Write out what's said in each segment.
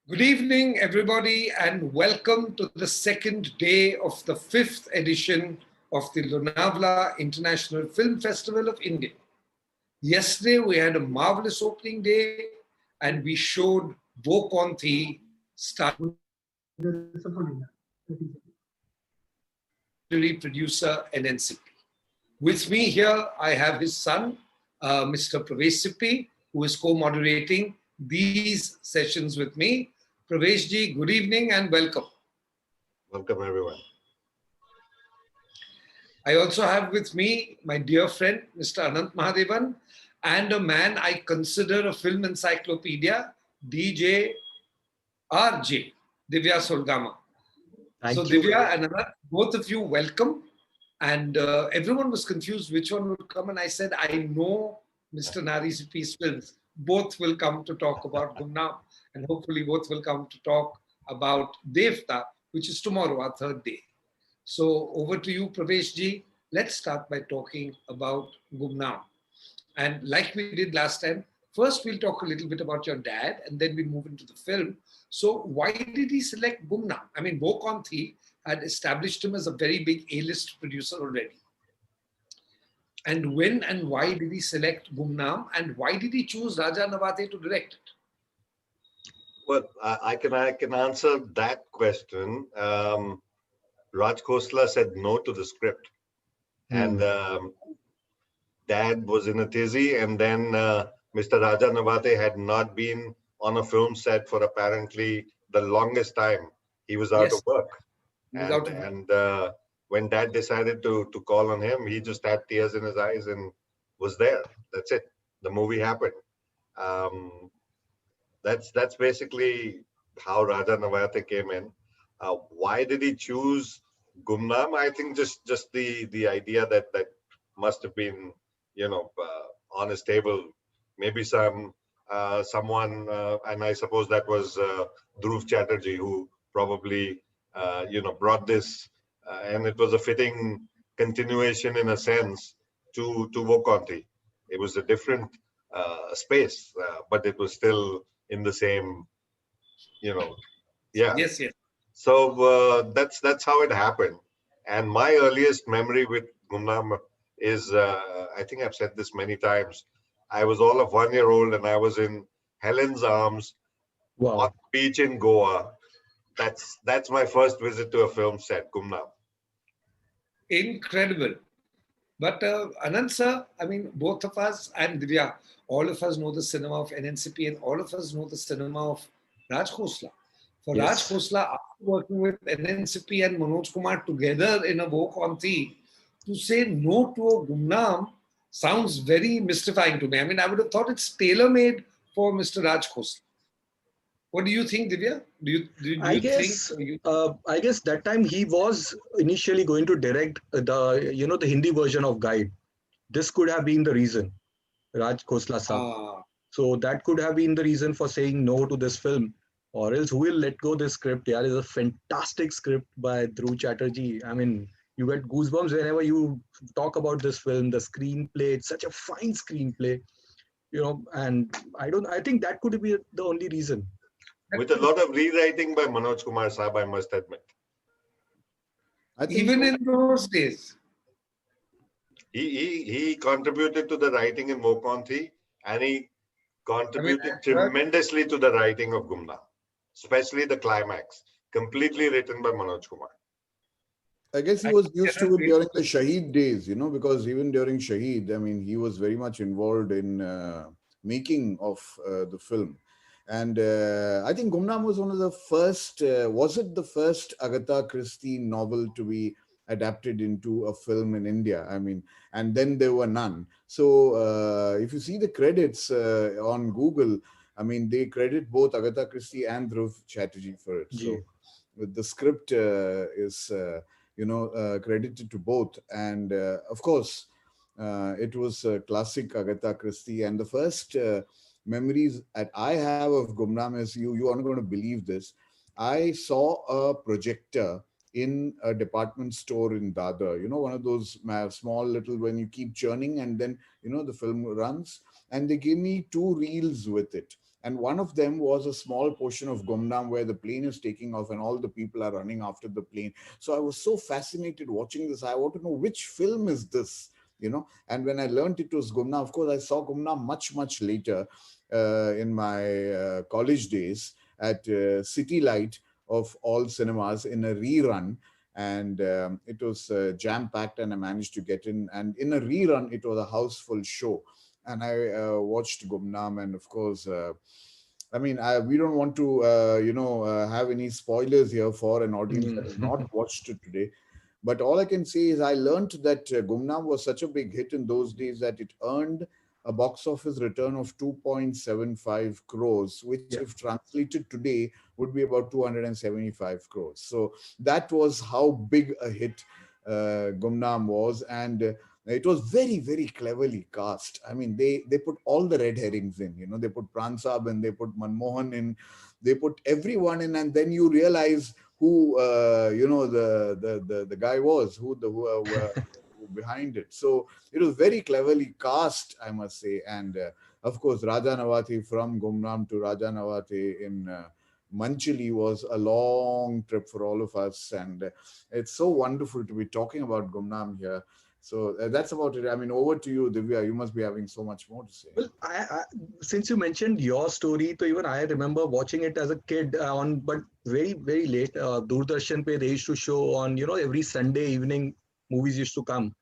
Good evening, everybody, and welcome to the second day of the fifth edition of the Lonavala International Film Festival of India. Yesterday, we had a marvelous opening day and we showed Wo Kaun Thi, starring producer NNCP. With me here, I have his son, Mr. Pravesh Sippy, who is co-moderating these sessions with me. Pravesh ji, good evening and welcome. Welcome, everyone. I also have with me my dear friend, Mr. Anant Mahadevan, and a man I consider a film encyclopedia, DJ RJ, Divya Solgama. So Divya and Anant, both of you welcome. And everyone was confused which one would come. And I said, I know Mr. Nari Sippy's films. Both will come to talk about Gumnaam. And hopefully both will come to talk about Devta, which is tomorrow, our third day. So over to you, Pravesh ji. Let's start by talking about Gumnaam. And like we did last time, first we'll talk a little bit about your dad and then we move into the film. So why did he select Gumnaam? I mean, Wo Kaun Thi had established him as a very big A-list producer already. And when and why did he select Gumnaam and why did he choose Raja Nawate to direct it? Well, I can answer that question. Raj Khosla said no to the script, and Dad was in a tizzy, and then Mr. Raja Nawate had not been on a film set for apparently the longest time. He was out of work, and when Dad decided to call on him, he just had tears in his eyes and was there. That's it. The movie happened. That's basically how Raja Nawate came in. Why did he choose Gumnaam? I think just the idea that must have been, on his table. Maybe someone, and I suppose that was Dhruv Chatterjee, who probably brought this, and it was a fitting continuation in a sense to Wo Kaun Thi. It was a different space, but it was still in the same, yeah. Yes. So that's how it happened. And my earliest memory with Gumnaam is, I think I've said this many times. I was all of 1 year old and I was in Helen's arms on the beach in Goa. That's my first visit to a film set, Gumnaam. Incredible. But Anand sir, I mean, both of us and Divya, all of us know the cinema of NNCP and all of us know the cinema of Raj Khosla. For Raj Khosla, after working with NNCP and Manoj Kumar together in a Wo Kaun Thi, to say no to a Gumnaam sounds very mystifying to me. I mean, I would have thought it's tailor-made for Mr. Raj Khosla. What do you think, Divya? I guess that time he was initially going to direct the Hindi version of Guide. This could have been the reason, Raj Khosla sir. So that could have been the reason for saying no to this film, or else who will let go this script? Yeah, it's a fantastic script by Dhruv Chatterjee. I mean, you get goosebumps whenever you talk about this film. The screenplay, it's such a fine screenplay, and I think that could be the only reason. With a lot of rewriting by Manoj Kumar Saab, I must admit. Even in those days. He contributed to the writing in Wo Kaun Thi, and he contributed tremendously to the writing of Gumnaam, especially the climax, completely written by Manoj Kumar. I guess he was used to it during the Shaheed days, because even during Shaheed, I mean, he was very much involved in making of the film. And I think Gumnaam was one of the first, was it the first Agatha Christie novel to be adapted into a film in India? I mean, and then there were none. So if you see the credits on Google, I mean, they credit both Agatha Christie and Dhruv Chatterjee for it. So the script is, credited to both. And of course, it was a classic Agatha Christie. And the first memories that I have of Gumnaam is, you are not going to believe this. I saw a projector in a department store in Dadar, one of those small little, when you keep churning and then, the film runs, and they gave me 2 reels with it. And one of them was a small portion of Gumnam where the plane is taking off and all the people are running after the plane. So I was so fascinated watching this. I want to know which film is this, you know. And when I learned it was Gumnam, of course, I saw Gumnam much later in my college days at City Light of all cinemas in a rerun. And it was jam-packed and I managed to get in. And in a rerun, it was a house-full show. And I watched Gumnam, and of course, I mean, we don't want to, have any spoilers here for an audience that has not watched it today. But all I can say is I learned that Gumnam was such a big hit in those days that it earned a box office return of 2.75 crores, which if translated today would be about 275 crores. So that was how big a hit Gumnam was. And it was very cleverly cast. I mean, they put all the red herrings in, you know, they put Pran Saab in, they put Manmohan in, they put everyone in, and then you realize who the guy was, who behind it. So it was very cleverly cast, I must say. And of course, Raja Nawati, from Gumnam to Raja Nawati in Manchili was a long trip for all of us, and it's so wonderful to be talking about Gumnam here. So that's about it. I mean, over to you, Divya. You must be having so much more to say. Well, since you mentioned your story, so even I remember watching it as a kid but very late. Doordarshan pe they used to show on, every Sunday evening. Movies used to come.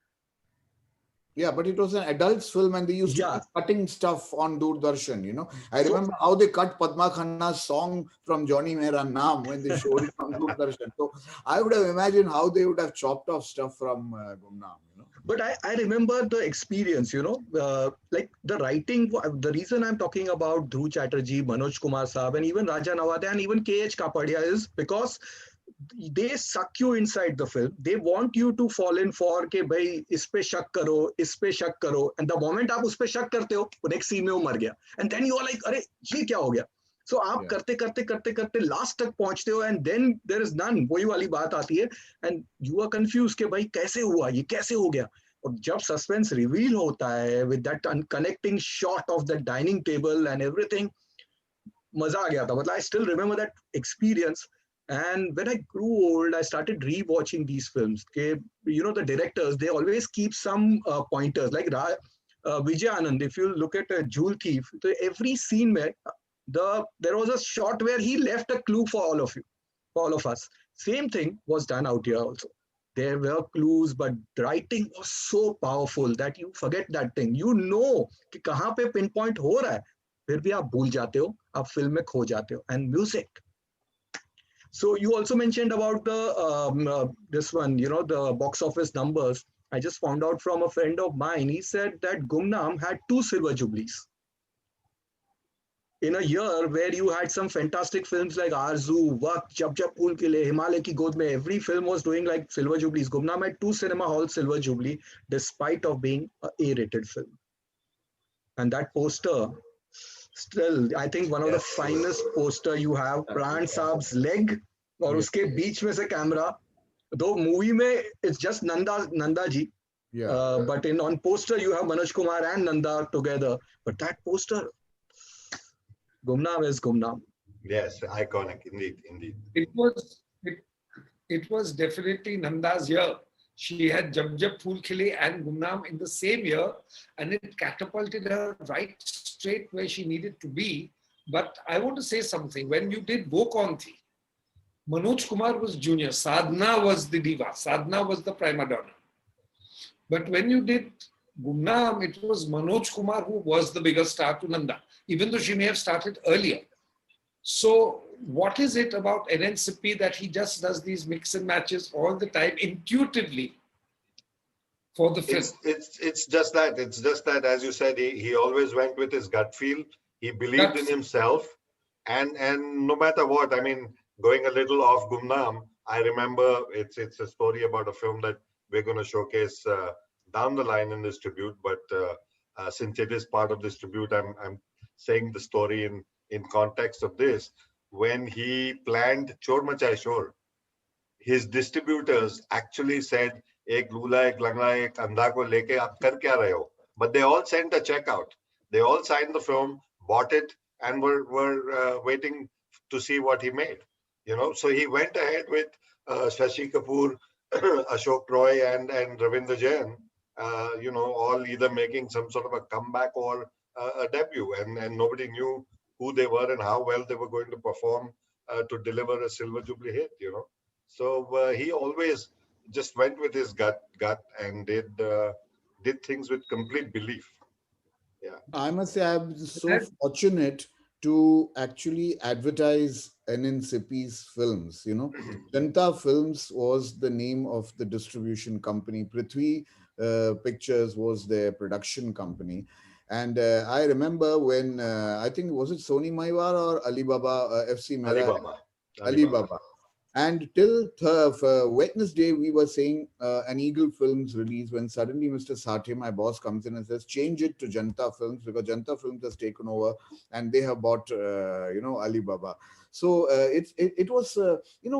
Yeah, but it was an adult's film, and they used to keep cutting stuff on Doordarshan, you know. I remember how they cut Padma Khanna's song from Johnny Mera Naam when they showed it on Doordarshan. So I would have imagined how they would have chopped off stuff from Gumnam, you know. But I remember the experience, like the writing. The reason I'm talking about Dhruv Chatterjee, Manoj Kumar Saab, and even Raja Nawate and even K.H. Kapadia is because they suck you inside the film. They want you to fall in for ke bhai is pe shak karo, and the moment aap us pe shak karte ho, next scene mein wo mar gaya, and then you are like, अरे ये क्या हो गया? So aap करते last तक पहुंचते हो, and then there is none. वही वाली बात आती है, and you are confused के भाई कैसे हुआ, ये कैसे हो गया? और जब suspense reveal होता है with that connecting shot of the dining table and everything, मजा आ गया था. मतलब I still remember that experience. And when I grew old, I started re-watching these films. Okay? The directors, they always keep some pointers. Like Vijay Anand, if you look at Jewel Thief, so every scene where there was a shot where he left a clue for all of you, for all of us. Same thing was done out here also. There were clues, but the writing was so powerful that you forget that thing. You know कि कहाँ पे pinpoint हो रहा है, फिर भी आप भूल जाते हो, आप film में खो जाते हो. And music. So you also mentioned about the this one, the box office numbers. I just found out from a friend of mine. He said that Gumnam had 2 silver jubilees in a year where you had some fantastic films like Arzu, Waqt, Jab Jab Phool Khile, Himalay Ki Goad Mein. Every film was doing like silver jubilees. Gumnam had 2 cinema hall silver jubilee, despite of being a A-rated film. And that poster, still, I think one of the finest poster you have, Pran Saab's leg, और उसके बीच में से camera. Though movie में it's just Nanda ji, but on poster you have Manoj Kumar and Nanda together. But that poster, Gumnam is Gumnam. Yes, iconic indeed. It was definitely Nanda's year. She had Jab Jab Phool Khile and Gumnam in the same year, and it catapulted her right straight where she needed to be. But I want to say something. When you did Wo Kaun Thi, Manoj Kumar was junior. Sadhna was the diva. Sadhna was the prima donna. But when you did Gumnam, it was Manoj Kumar who was the bigger star to Nanda, even though she may have started earlier. So what is it about N.N. Sippy that he just does these mix and matches all the time intuitively for the film? It's just that. It's just that, as you said, he always went with his gut feel. He believed in himself, and no matter what, I mean, going a little off Gumnam, I remember it's a story about a film that we're going to showcase down the line in this tribute. But since it is part of this tribute, I'm saying the story in context of this. When he planned Chor Machai Shor, his distributors actually said, "Ek lula, ek langla, ek andha ko leke aap kar kya rahe ho?" But they all sent a check out. They all signed the film, bought it, and were waiting to see what he made. So he went ahead with Shashi Kapoor, Ashok Roy, and Ravindra Jain. All either making some sort of a comeback or a debut, and nobody knew who they were and how well they were going to perform to deliver a silver jubilee hit. So he always just went with his gut and did things with complete belief. Yeah. I must say, I'm so fortunate to actually advertise NN Sippy's films. Janta Films was the name of the distribution company. Prithvi Pictures was their production company. And I remember when, I think, was it Sony Maiwar or Alibaba, FC Mera? Alibaba. Alibaba. And till Wednesday, we were saying an Eagle Films release, when suddenly Mr. Sathe, my boss, comes in and says, change it to Janta Films, because Janta Films has taken over and they have bought, Alibaba. So it was,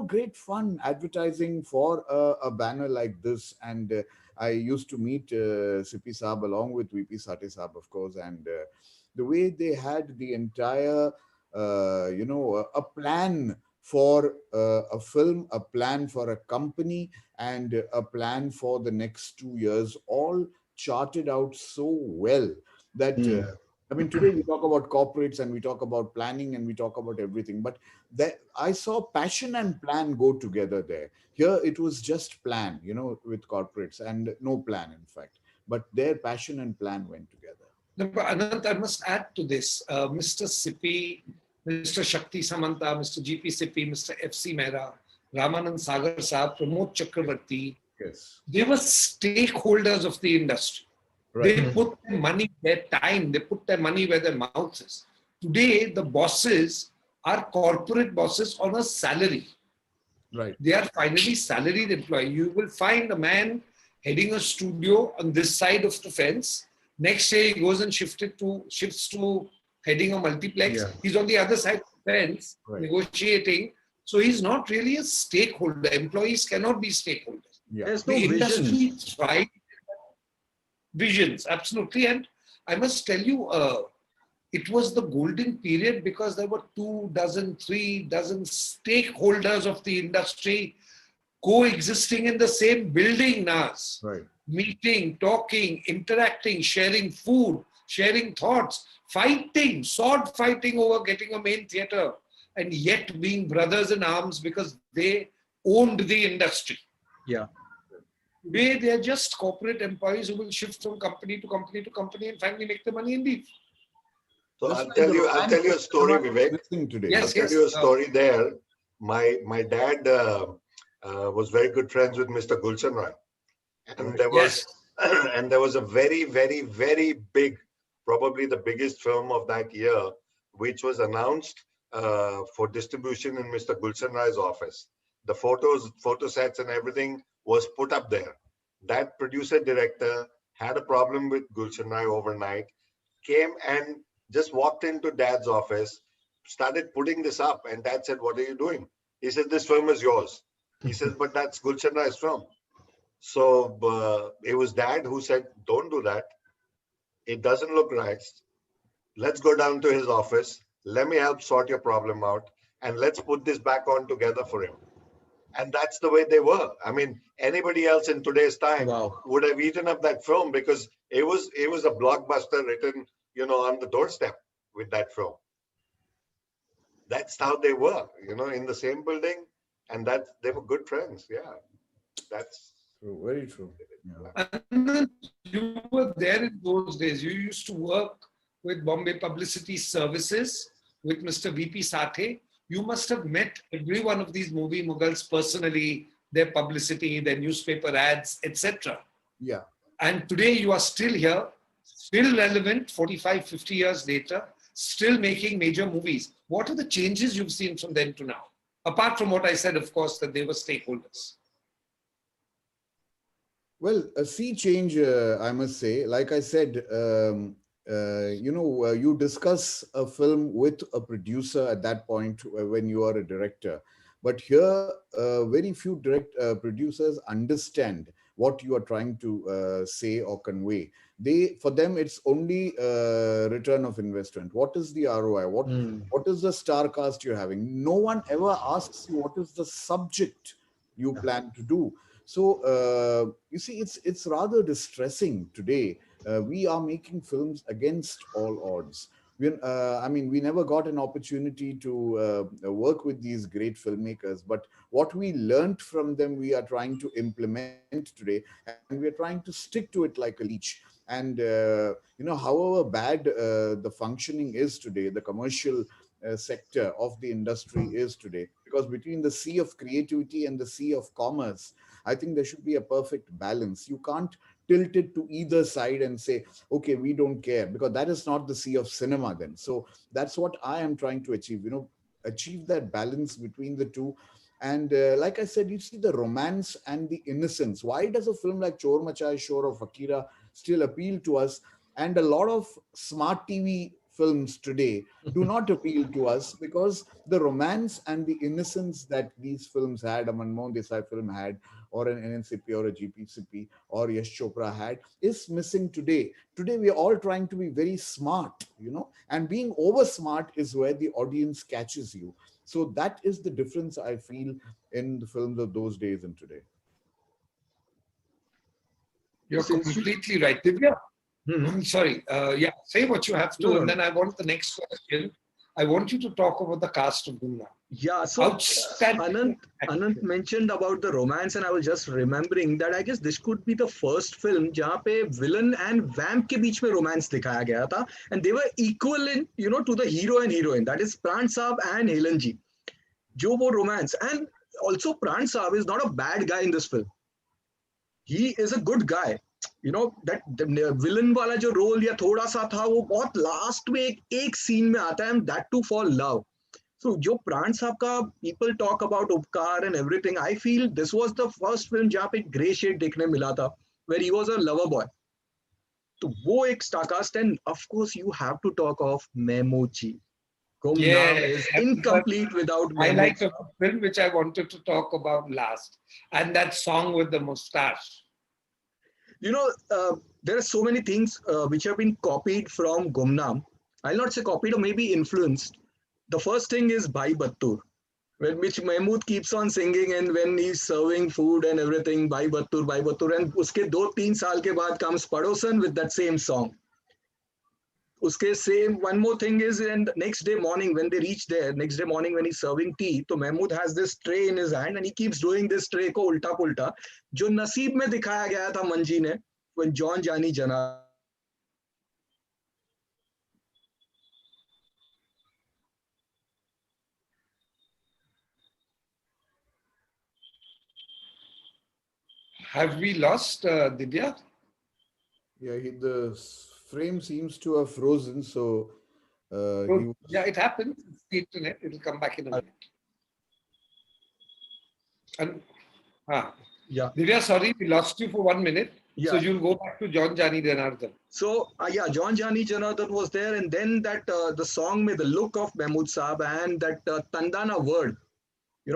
great fun advertising for a banner like this. And I used to meet Sippy Saab along with VP Sathe Saab, of course. And the way they had the entire, a plan for a film, a plan for a company, and a plan for the next 2 years, all charted out so well that, today we talk about corporates and we talk about planning and we talk about everything, but that I saw passion and plan go together there. Here it was just plan, with corporates, and no plan, in fact, but their passion and plan went together. No, but Anant, I must add to this. Mr. Sippy, Mr. Shakti Samanta, Mr. GP Sippy, Mr. FC Mehra, Ramanand Sagar Saab, Pramod Chakravarti. Yes. They were stakeholders of the industry. Right. They put their money, their time, they put their money where their mouth is. Today, the bosses are corporate bosses on a salary. Right. They are finally salaried employees. You will find a man heading a studio on this side of the fence. Next year, he goes and shifts to heading a multiplex. Yeah. He's on the other side of the fence, right, negotiating. So he's not really a stakeholder. Employees cannot be stakeholders. Yeah. There's no industry thrives. Visions, absolutely. And I must tell you, it was the golden period because there were 2 dozen, 3 dozen stakeholders of the industry coexisting in the same building, Naz. Right. Meeting, talking, interacting, sharing food, sharing thoughts, fighting, sword fighting over getting a main theatre, and yet being brothers in arms because they owned the industry. Yeah. Today, they are just corporate employees who will shift from company to company to company and finally make the money and leave. So I'll tell you a story, Vivek. Yes, I'll tell you a story there. My dad was very good friends with Mr. Gulshan Rai. And there was, and there was a very, very, very big, probably the biggest film of that year, which was announced for distribution in Mr. Gulshan Rai's office. The photo sets and everything was put up there. That producer director had a problem with Gulshan Rai overnight, came and just walked into Dad's office, started putting this up, and Dad said, "What are you doing?" He said, "This film is yours." He says, "But that's Gulshan Rai's film." So it was Dad who said, "Don't do that. It doesn't look right. Let's go down to his office. Let me help sort your problem out, and let's put this back on together for him." And that's the way they were. I mean, anybody else in today's time would have eaten up that film because it was a blockbuster written, on the doorstep with that film. That's how they were, in the same building, and that they were good friends. Yeah, that's true. Very true. Yeah. And you were there in those days. You used to work with Bombay Publicity Services with Mr. VP Sathe. You must have met every one of these movie mughals personally, their publicity, their newspaper ads, etc. Yeah. And today you are still here, still relevant 45, 50 years later, still making major movies. What are the changes you've seen from then to now? Apart from what I said, of course, that they were stakeholders. Well, a sea change, I must say. Like I said, you discuss a film with a producer at that point when you are a director. But here, very few producers understand what you are trying to say or convey. For them, it's only return of investment. What is the ROI? What is the star cast you're having? No one ever asks you what is the subject you plan to do. So you see, it's rather distressing today. We are making films against all odds. I mean, we never got an opportunity to work with these great filmmakers, but what we learned from them, we are trying to implement today, and we are trying to stick to it like a leech. And however bad the functioning is today, the commercial sector of the industry is today, because between the sea of creativity and the sea of commerce, I think there should be a perfect balance. You can't tilt it to either side and say, okay, we don't care, because that is not the sea of cinema then. So that's what I am trying to achieve, achieve that balance between the two. And like I said, you see the romance and the innocence. Why does a film like Chor Machai Shor or Fakira still appeal to us? And a lot of smart TV films today do not appeal to us, because the romance and the innocence that these films had, a Manmohan Desai film had, or an NNCP or a GPCP or Yash Chopra had, is missing today. Today, we are all trying to be very smart, and being over smart is where the audience catches you. So that is the difference I feel in the films of those days and today. You're completely right. Divya, I'm sorry. Say what you have to, and then I want the next question. I want you to talk about the cast of Gumna. Yeah, so Anant mentioned about the romance, and I was just remembering that I guess this could be the first film जहाँ पे villain and vamp के बीच में romance दिखाया गया था, and they were equal in to the hero and heroine, that is Pran Saab and Helan ji. जो वो romance, and also Pran Saab is not a bad guy in this film. He is a good guy. That the villain वाला जो role या थोड़ा सा था, वो बहुत last में एक scene में आता है, and that too for love. So, जो प्राण साहब का people talk about उपकार and everything, I feel this was the first film जहाँ पे grey shade देखने मिला था, where he was a lover boy. तो वो एक star cast, and of course you have to talk of Mahmood ji. Gumnam is incomplete without Mahmood. I like a film which I wanted to talk about last, and that song with the mustache. There are so many things which have been copied from Gumnam. I'll not say copied, or maybe influenced. The first thing is Bhai Battur, which Mahmood keeps on singing, and when he's serving food and everything, Bhai Battur, and uske 2-3 saal ke baad comes Padosan with that same song. Uske same, one more thing is, and next day morning when they reach there, next day morning when he's serving tea, so Mahmood has this tray in his hand, and he keeps doing this tray ko ulta pulta, jo Naseeb mein dikhaya gaya tha Manji ne, when John Jani Jana. Have we lost Divya? Yeah, the frame seems to have frozen. So, yeah, it happens. It's the internet. It'll come back in a minute. And Divya, sorry, we lost you for 1 minute. Yeah. So you'll go back to John Jani Janardhan. So John Jani Janardhan was there, and then that the song with the look of Mahmood Saab and that Tandana word.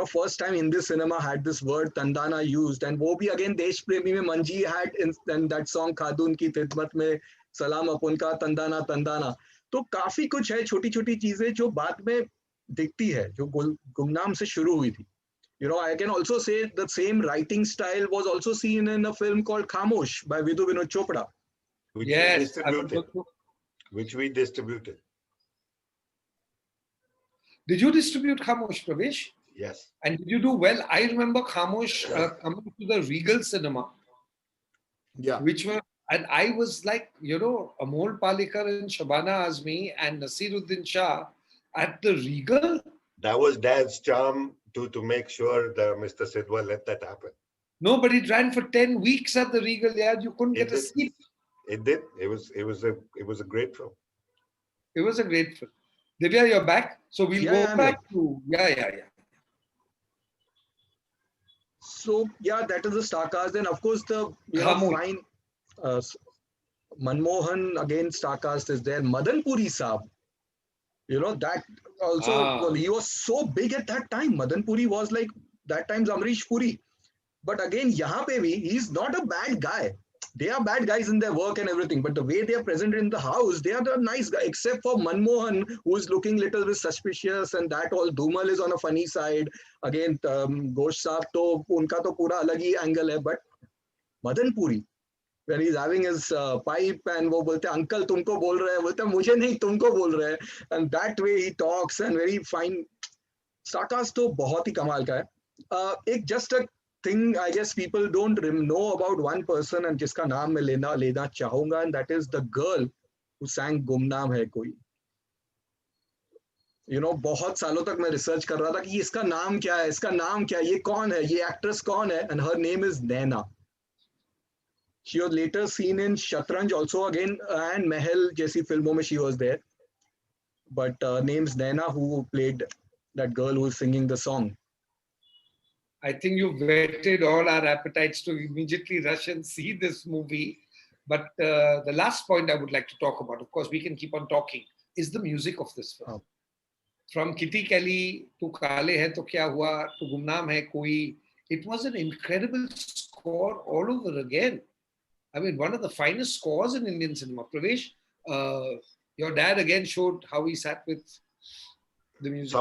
First time Hindi cinema had this word Tandana used, and wo bhi again Desh Premi mein Manji had in that song Khadun ki khidmat mein Salam Apun ka Tandana Tandana. तो काफी कुछ है छोटी छोटी चीजें जो बाद में दिखती है, जो गुमनाम से शुरू हुई थी. I can also say the same writing style was also seen in a film called Khamosh by Vidhu Vinod Chopra. Which we distributed. Did you distribute Khamosh, Pravesh? Yes. And did you do well? I remember Khamosh coming to the Regal Cinema. Yeah. And I was like, Amol Palekar and Shabana Azmi and Nasiruddin Shah at the Regal. That was Dad's charm to make sure that Mr. Sidwa let that happen. No, but it ran for 10 weeks at the Regal. Yeah, you couldn't get a seat. It did. It was a great film. It was a great film. Divya, you're back. So we'll go back to So that is the star cast. Then of course the fine Manmohan again star cast is there. Madan Puri Saab. That also he was so big at that time. Madan Puri was like that time's Amrish Puri. But again, यहाँ पे भी, he's not a bad guy. They are bad guys in their work and everything, but the way they are presented in the house, they are the nice guy, except for Manmohan, who is looking little bit suspicious, and that all Dhumal is on a funny side. Again, Ghosh Saab to unka to pura alag hi angle hai, but Madan Puri, when he's having his pipe and वो बोलते हैं uncle तुमको बोल रहे हैं, बोलते हैं मुझे नहीं तुमको बोल रहे हैं, and that way he talks and very fine. Sarkas तो बहुत ही कमाल का है. एक just a thing I guess people don't know about one person and जिसका नाम मैं लेना चाहूंगा, and that is the girl who sang गुमनाम है कोई. You know, बहुत सालों तक मैं रिसर्च कर रहा था कि इसका नाम क्या है, इसका नाम क्या है, ये कौन है, ये एक्ट्रेस कौन है, and her name is Naina. She was later seen in Shatranj also again, and Mahal जैसी फिल्मों में she was there. But name's Naina, who played that girl who is singing the song. I think you've whetted all our appetites to immediately rush and see this movie. But the last point I would like to talk about, of course, we can keep on talking, is the music of this film. From Kitty Kelly to Kaale Hai To Kya Hua to Gumnaam Hai Koi, it was an incredible score all over again. I mean, one of the finest scores in Indian cinema. Pravesh, your dad again showed how he sat with the music.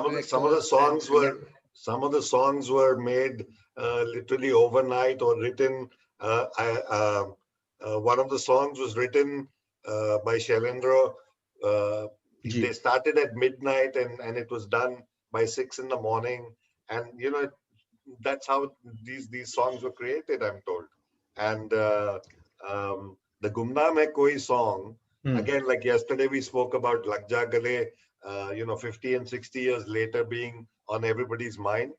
Some of the songs were made literally overnight or written. One of the songs was written by Shailendra. They started at midnight and it was done by 6 in the morning. And, you know, that's how these songs were created, I'm told. And the Gumnaam Hai Koi song, again, like yesterday we spoke about Lag Ja Gale, 50 and 60 years later being on everybody's mind.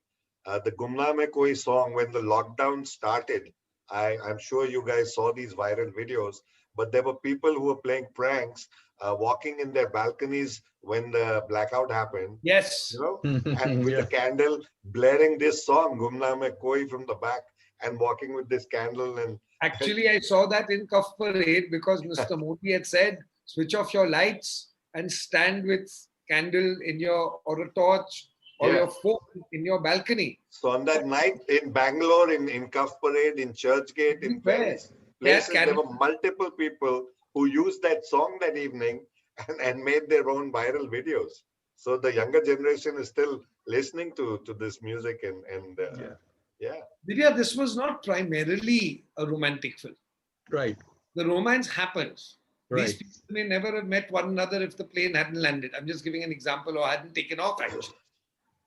The Gumnaam Hai Koi song, when the lockdown started, I'm sure you guys saw these viral videos, but there were people who were playing pranks, walking in their balconies when the blackout happened. Yes. You know, and with the candle, blaring this song, Gumnaam Hai Koi, from the back, and walking with this candle. And actually, I saw that in Kaf Parade because Mr. Modi had said, switch off your lights and stand with candle in your, or a torch, or your phone in your balcony. So on that night in Bangalore, in Kaf Parade, in Churchgate, in various places, there were multiple people who used that song that evening and made their own viral videos. So the younger generation is still listening to this music and Divya, this was not primarily a romantic film. Right. The romance happens. Right. These people may never have met one another if the plane hadn't landed. I'm just giving an example, or hadn't taken off actually.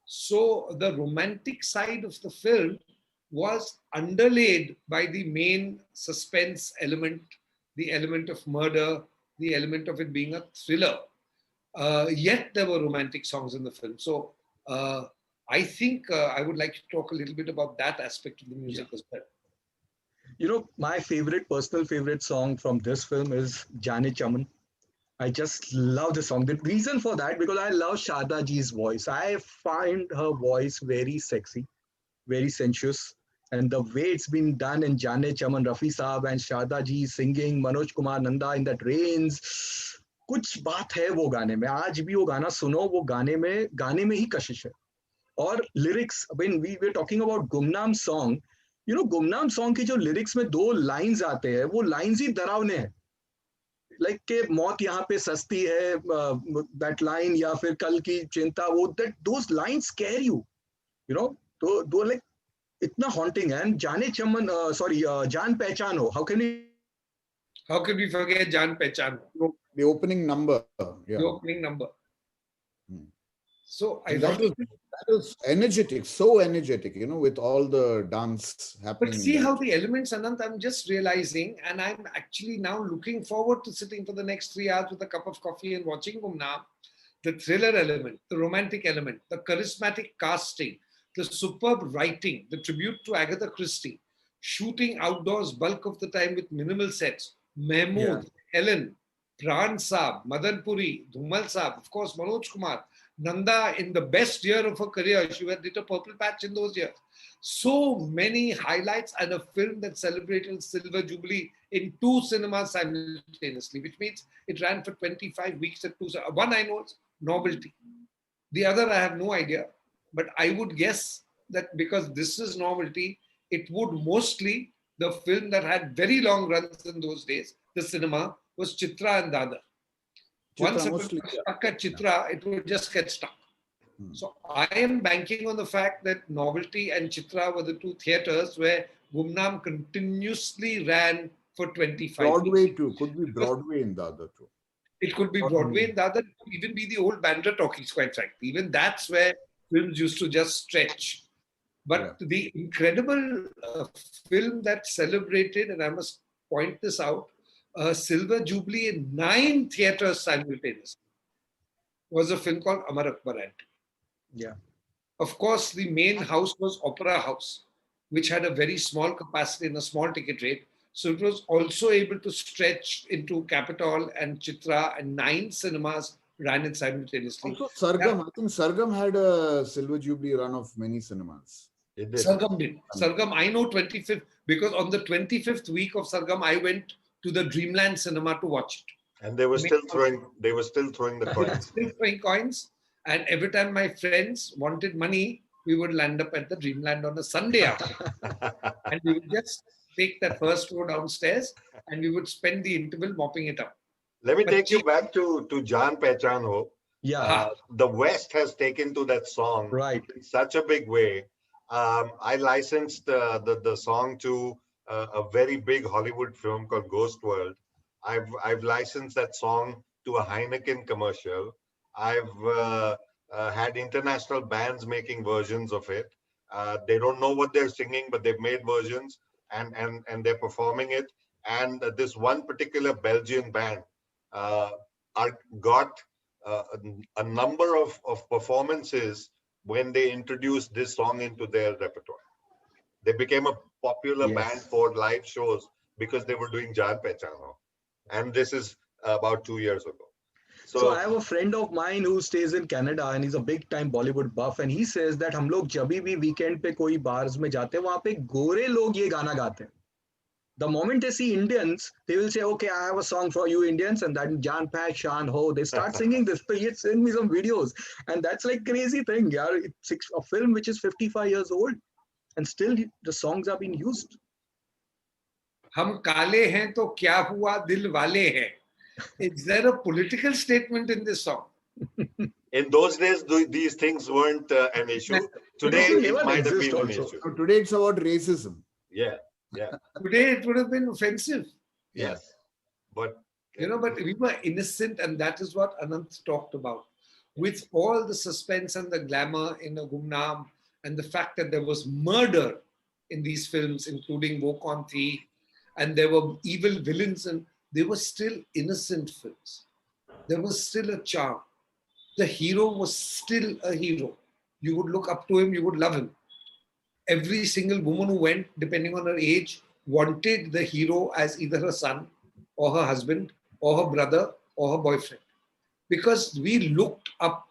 So the romantic side of the film was underlaid by the main suspense element, the element of murder, the element of it being a thriller. Yet there were romantic songs in the film. So I think I would like to talk a little bit about that aspect of the music as well. You know, my personal favorite song from this film is Jaane Chaman. I just love the song. The reason for that, because I love Shada Ji's voice. I find her voice very sexy, very sensuous. And the way it's been done in Jaane Chaman, Rafi Saab and Shada Ji singing, Manoj Kumar Nanda in that rains, कुछ बात है वो गाने में. आज भी वो गाना सुनो, वो गाने में ही कशिश है. और lyrics, when we were talking about Gumnaam song, you know, Gumnaam song की जो lyrics में 2 lines आते हैं, वो lines ही डरावने हैं. Like के मौत यहाँ पे सस्ती है, that line, या फिर कल की चिंता, वो those lines scare you, you know. तो like इतना haunting है. And जाने चमन, जान पहचान हो. How can we forget Jaan Pehchan Ho? The opening number. Yeah. The opening number. So that was energetic, so energetic, you know, with all the dance happening. But see how the elements, Anant, I'm just realizing, and I'm actually now looking forward to sitting for the next 3 hours with a cup of coffee and watching Gumnaam. The thriller element, the romantic element, the charismatic casting, the superb writing, the tribute to Agatha Christie, shooting outdoors bulk of the time with minimal sets, Mahmood, Ellen, Pran Saab, Madan Puri, Dhumal Saab, of course, Manoj Kumar, Nanda in the best year of her career. She had did a purple patch in those years. So many highlights, and a film that celebrated Silver Jubilee in 2 cinemas simultaneously, which means it ran for 25 weeks at 2. One I know is novelty. The other I have no idea, but I would guess that because this is novelty, it would mostly, the film that had very long runs in those days, the cinema, was Chitra and Dadar. Once it was mostly, stuck at Chitra, it would just get stuck. Hmm. So I am banking on the fact that Novelty and Chitra were the two theatres where Gumnam continuously ran for 25 Broadway years. too. Could be Broadway in the other two. It could be Broadway in Dadar, it could even be the old Bandra talkies, quite frankly. Even that's where films used to just stretch. But the incredible film that celebrated, and I must point this out, Silver Jubilee in 9 theatres simultaneously, was a film called Amar Akbar Ant. Yeah. Of course, the main house was Opera House, which had a very small capacity and a small ticket rate. So it was also able to stretch into Capitol and Chitra, and 9 cinemas ran it simultaneously. Also, Sargam, I think Sargam had a Silver Jubilee run of many cinemas. It did. Sargam did. Sargam, I know 25th, because on the 25th week of Sargam, I went to the Dreamland Cinema to watch it. And they were still throwing the coins. Still throwing coins. And every time my friends wanted money, we would land up at the Dreamland on a Sunday afternoon. And we would just take that first row downstairs and we would spend the interval mopping it up. Let me take you back to Jaan Pehchan Ho. Yeah. The West has taken to that song in such a big way. I licensed the song to a very big Hollywood film called Ghost World. I've licensed that song to a Heineken commercial. I've had international bands making versions of it. They don't know what they're singing, but they've made versions and they're performing it. And this one particular Belgian band got a number of performances when they introduced this song into their repertoire. They became a popular band for live shows because they were doing Jaan Pehchan Ho. And this is about 2 years ago. So I have a friend of mine who stays in Canada and he's a big time Bollywood buff, and he says that हम लोग जब भी weekend पे कोई bars में जाते हैं वहाँ पे गोरे लोग ये गाना गाते हैं. The moment they see Indians, they will say, okay, I have a song for you Indians, and then Jaan Pehchan Ho, they start singing this. They send me some videos, and that's like crazy thing. Yeah, it's a film which is 55 years old, and still the songs are being used. हम काले हैं तो क्या हुआ दिल वाले हैं. Is there a political statement in this song? In those days, these things weren't an issue. Today, it might have been an issue. So today, it's about racism. Yeah. Today, it would have been offensive. Yes. But, but we were innocent, and that is what Anant talked about. With all the suspense and the glamour in a Gumnam, and the fact that there was murder in these films, including Wo Kaun Thi, and there were evil villains, and they were still innocent films. There was still a charm. The hero was still a hero. You would look up to him, you would love him. Every single woman who went, depending on her age, wanted the hero as either her son or her husband or her brother or her boyfriend. Because we looked up.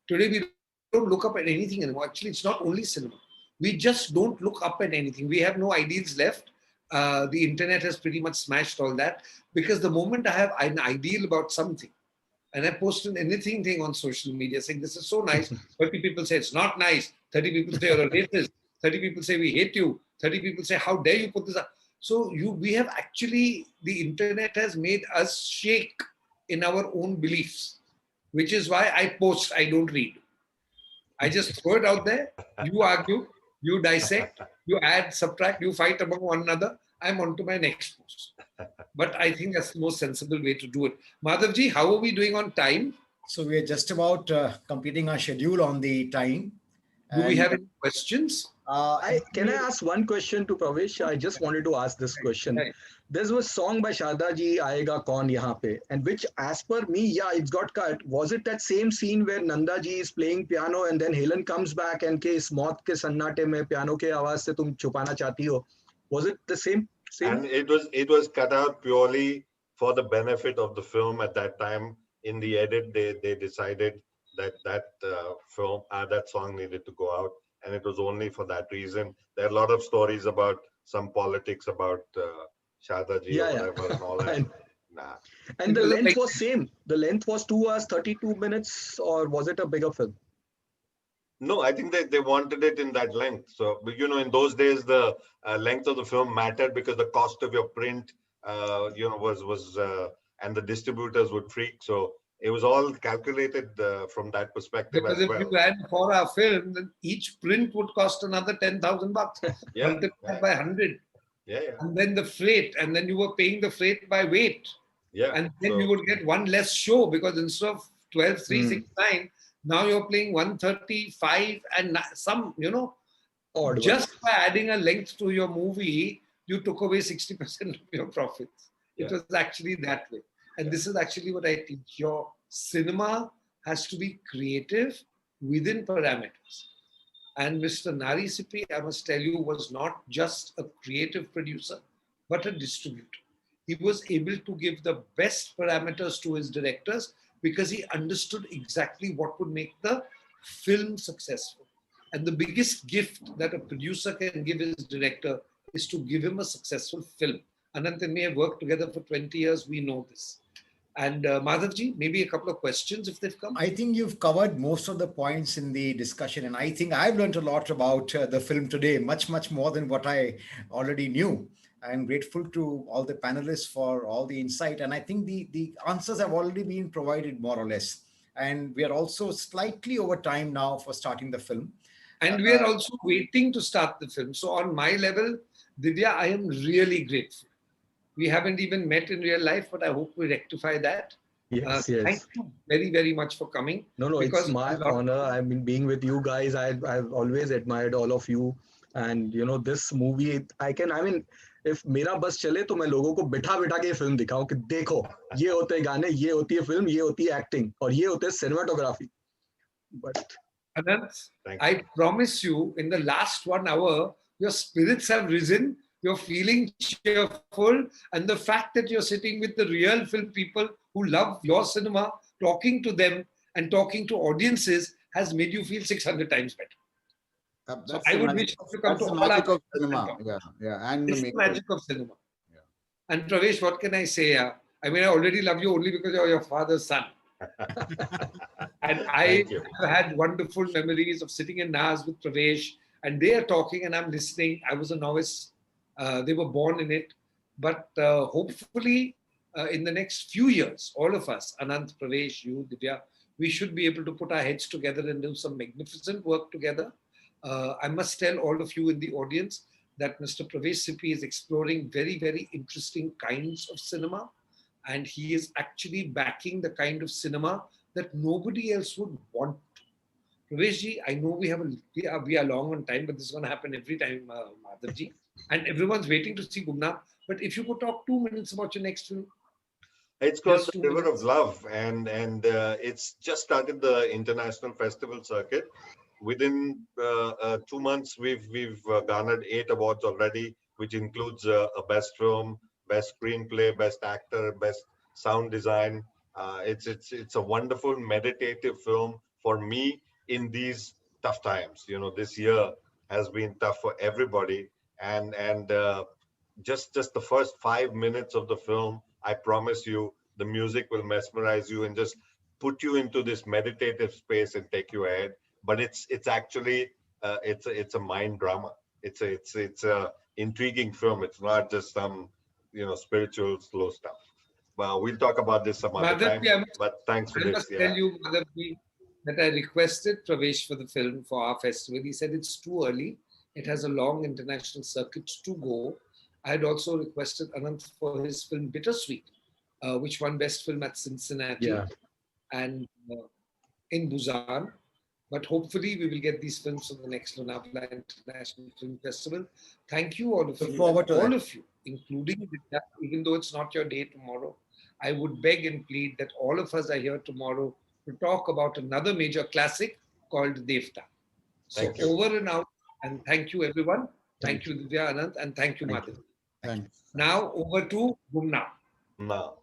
Today we don't look up at anything anymore. Actually, it's not only cinema. We just don't look up at anything. We have no ideals left. The internet has pretty much smashed all that, because the moment I have an ideal about something and I post an anything thing on social media saying this is so nice, 30 people say it's not nice, 30 people say you're a racist, 30 people say we hate you, 30 people say how dare you put this up. So we have actually, the internet has made us shake in our own beliefs, which is why I post, I don't read. I just throw it out there, you argue, you dissect, you add, subtract, you fight among one another. I'm on to my next post. But I think that's the most sensible way to do it. Madhavji, how are we doing on time? So we are just about completing our schedule on the time. Do we have any questions? Can I ask one question to Pravesh? I just wanted to ask this question. Right. There's a song by Shada Ji, Aayega Kaun Yahan Pe, and which, as per me, yeah, it's got cut. Was it that same scene where Nanda Ji is playing piano and then Helen comes back and ke is maut ke sannate mein piano ke awaaz se tum chupana chahti ho? Was it the same? And it was cut out purely for the benefit of the film at that time. In the edit, they decided that film, that song needed to go out, and it was only for that reason. There are a lot of stories about some politics about Shada Ji or whatever and all that. Nah. And the length was same. The length was 2 hours, 32 minutes, or was it a bigger film? No, I think they wanted it in that length. So, you know, in those days, the length of the film mattered because the cost of your print, you know, was and the distributors would freak. So it was all calculated from that perspective Because as if you well. had for our film, then each print would cost another 10,000 bucks, Yeah, multiplied by 100. yeah. And then the freight, and then you were paying the freight by weight. Yeah. And then So, you would get one less show because instead of 12,369, now you're playing 135 and some, you know, Odd just by adding a length to your movie, you took away 60% of your profits. It Yeah. was actually that way. And this is actually what I teach. Your cinema has to be creative within parameters. And Mr. Nari Sippy, I must tell you, was not just a creative producer, but a distributor. He was able to give the best parameters to his directors because he understood exactly what would make the film successful. And the biggest gift that a producer can give his director is to give him a successful film. Anant and me have worked together for 20 years. We know this. And Madhavji, maybe a couple of questions if they've come. I think you've covered most of the points in the discussion, and I think I've learned a lot about the film today, much more than what I already knew. I'm grateful to all the panelists for all the insight, and I think the answers have already been provided more or less. And we are also slightly over time now for starting the film. And we are also waiting to start the film. So on my level, Divya, I am really grateful. We haven't even met in real life, but I hope we rectify that. Yes, Thank you very much for coming. No, it's my honor. I mean, being with you guys, I've always admired all of you. And you know, this movie, I mean, if मेरा बस चले तो मैं लोगों को बिठा के film दिखाऊं कि देखो ये होते हैं गाने, ये होती है फिल्म, ये होती है एक्टिंग और ये होते हैं cinematography. But Anant, I promise you, in the last 1 hour, your spirits have risen. You're feeling cheerful, and the fact that you're sitting with the real film people who love your cinema, talking to them and talking to audiences has made you feel 600 times better. So I would wish you to come to all our of cinema. Yeah, and it's the magic of cinema. Yeah. And Pravesh, what can I say? I mean, I already love you only because you're your father's son. And I have had wonderful memories of sitting in Naz with Pravesh, and they are talking and I'm listening. I was a novice. They were born in it. But hopefully, in the next few years, all of us, Anant, Pravesh, you, Divya, we should be able to put our heads together and do some magnificent work together. I must tell all of you in the audience that Mr. Pravesh Sippy is exploring very interesting kinds of cinema. And he is actually backing the kind of cinema that nobody else would want to. Praveshji, I know we are long on time, but this is going to happen every time, Madhavji. And everyone's waiting to see Gumna. But if you could talk 2 minutes about your next film. It's called The River of Love, and it's just started the international festival circuit. Within 2 months, we've garnered 8 awards already, which includes a best film, best screenplay, best actor, best sound design. It's a wonderful meditative film for me in these tough times. You know, this year has been tough for everybody, and just the first 5 minutes of the film, I promise you, the music will mesmerize you and just put you into this meditative space and take you ahead. But it's actually it's a mind drama. It's a intriguing film. It's not just some spiritual slow stuff. Well, we'll talk about this some other time. But thanks for this. I must tell you, Madhavji, that I requested Pravesh for the film for our festival. He said it's too early. It has a long international circuit to go. I had also requested Anant for his film Bittersweet, which won Best Film at Cincinnati and in Busan. But hopefully we will get these films for the next Lonavala International Film Festival. Thank you all of you. All of you, including Vidya, even though it's not your day tomorrow. I would beg and plead that all of us are here tomorrow to talk about another major classic called Devta. So over and out, and thank you everyone. Thank you Divya, Anant, and thank you Madhav. Thanks. Now over to Gumna. Now.